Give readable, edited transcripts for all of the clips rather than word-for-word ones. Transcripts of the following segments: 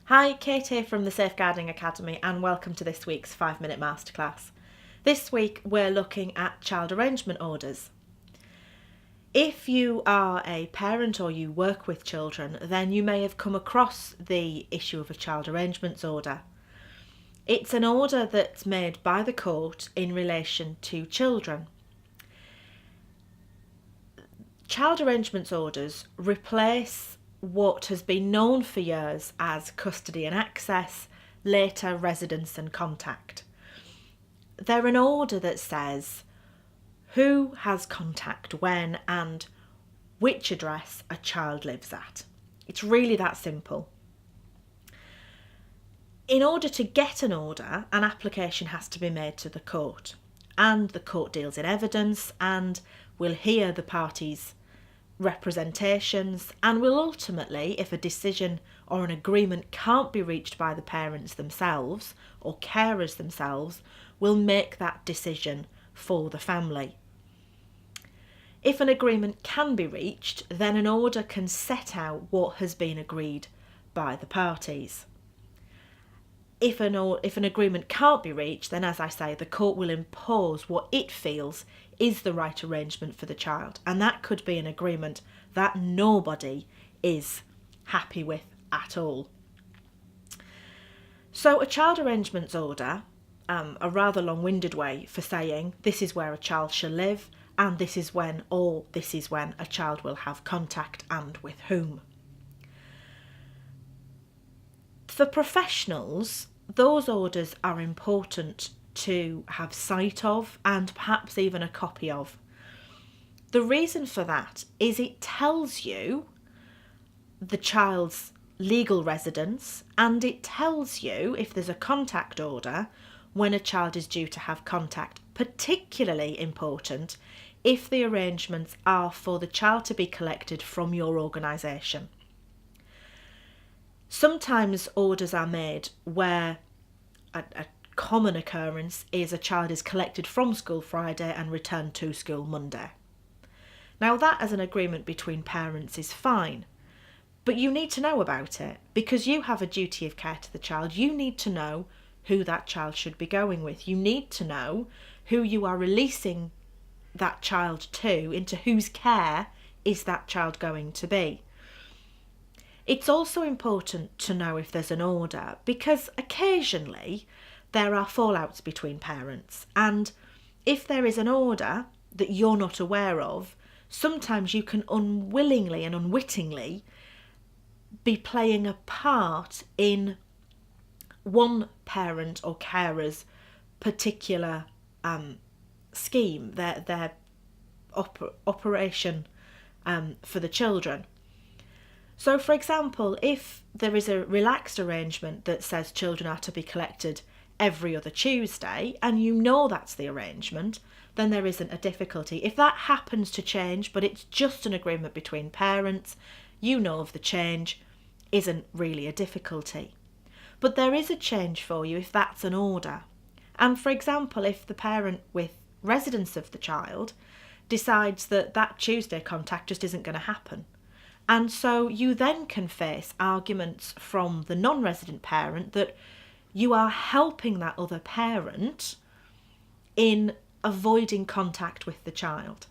Hi, Kate here from the Safeguarding Academy and welcome to this week's 5-minute Masterclass. This week we're looking at child arrangement orders. If you are a parent or you work with children, then you may have come across the issue of a child arrangements order. It's an order that's made by the court in relation to children. Child arrangements orders replace what has been known for years as custody and access, later residence and contact. They're an order that says who has contact when and which address a child lives at. It's really that simple. In order to get an order, an application has to be made to the court, and the court deals in evidence and will hear the parties' representations and will ultimately, if a decision or an agreement can't be reached by the parents themselves or carers themselves, will make that decision for the family. If an agreement can be reached, then an order can set out what has been agreed by the parties. If an agreement can't be reached, then, as I say, the court will impose what it feels is the right arrangement for the child, and that could be an agreement that nobody is happy with at all. So a child arrangements order, a rather long-winded way for saying this is where a child shall live, and this is when a child will have contact and with whom. For professionals, those orders are important to have sight of and perhaps even a copy of. The reason for that is it tells you the child's legal residence, and it tells you, if there's a contact order, when a child is due to have contact. Particularly important if the arrangements are for the child to be collected from your organisation. Sometimes orders are made where a common occurrence is a child is collected from school Friday and returned to school Monday. Now that as an agreement between parents is fine, but you need to know about it because you have a duty of care to the child. You need to know who that child should be going with. You need to know who you are releasing that child to, into whose care is that child going to be. It's also important to know if there's an order because occasionally there are fallouts between parents, and if there is an order that you're not aware of, sometimes you can unwillingly and unwittingly be playing a part in one parent or carer's particular scheme, their operation for the children. So, for example, if there is a relaxed arrangement that says children are to be collected every other Tuesday, and you know that's the arrangement, then there isn't a difficulty. If that happens to change, but it's just an agreement between parents, you know of the change, isn't really a difficulty. But there is a change for you if that's an order. And for example, if the parent with residence of the child decides that that Tuesday contact just isn't going to happen, and so you then can face arguments from the non-resident parent that you are helping that other parent in avoiding contact with the child.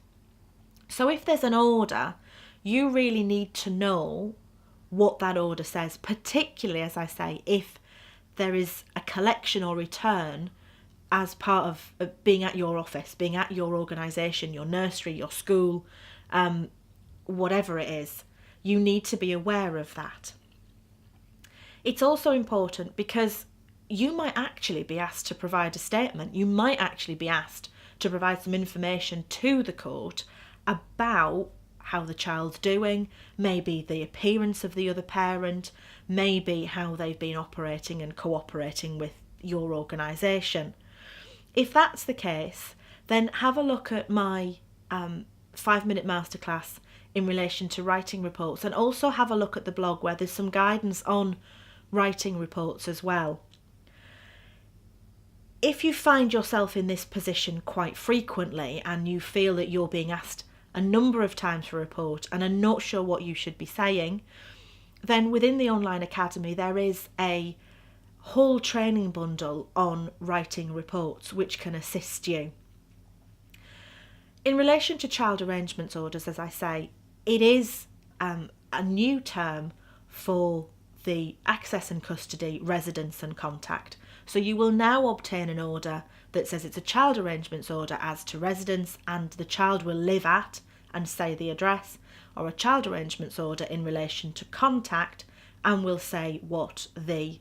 So if there's an order, you really need to know what that order says, particularly, as I say, if there is a collection or return as part of being at your office, being at your organisation, your nursery, your school, whatever it is. You need to be aware of that. It's also important because you might actually be asked to provide a statement. You might actually be asked to provide some information to the court about how the child's doing, maybe the appearance of the other parent, maybe how they've been operating and cooperating with your organisation. If that's the case, then have a look at my 5-minute masterclass in relation to writing reports, and also have a look at the blog where there's some guidance on writing reports as well. If you find yourself in this position quite frequently and you feel that you're being asked a number of times for a report and are not sure what you should be saying, then within the online academy there is a whole training bundle on writing reports which can assist you. In relation to child arrangements orders, as I say, it is a new term for the access and custody, residence and contact. So you will now obtain an order that says it's a child arrangements order as to residence and the child will live at and say the address, or a child arrangements order in relation to contact and will say what the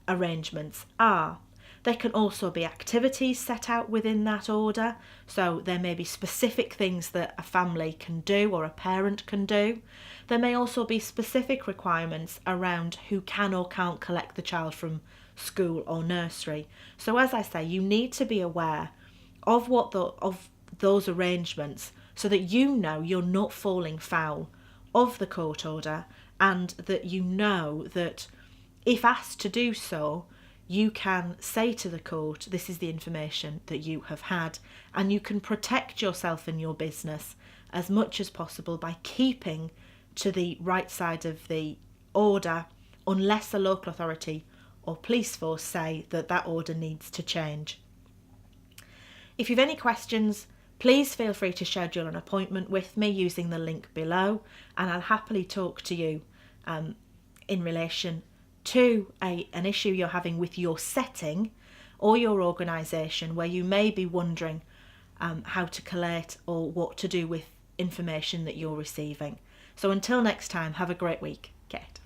arrangements are. There can also be activities set out within that order, so there may be specific things that a family can do or a parent can do. There may also be specific requirements around who can or can't collect the child from school or nursery. So as I say, you need to be aware of of those arrangements so that you know you're not falling foul of the court order, and that you know that if asked to do so, you can say to the court, this is the information that you have had, and you can protect yourself and your business as much as possible by keeping to the right side of the order, unless a local authority or police force say that that order needs to change. If you've any questions, please feel free to schedule an appointment with me using the link below, and I'll happily talk to you in relation to an issue you're having with your setting or your organisation, where you may be wondering how to collate or what to do with information that you're receiving. So until next time, have a great week. Kate.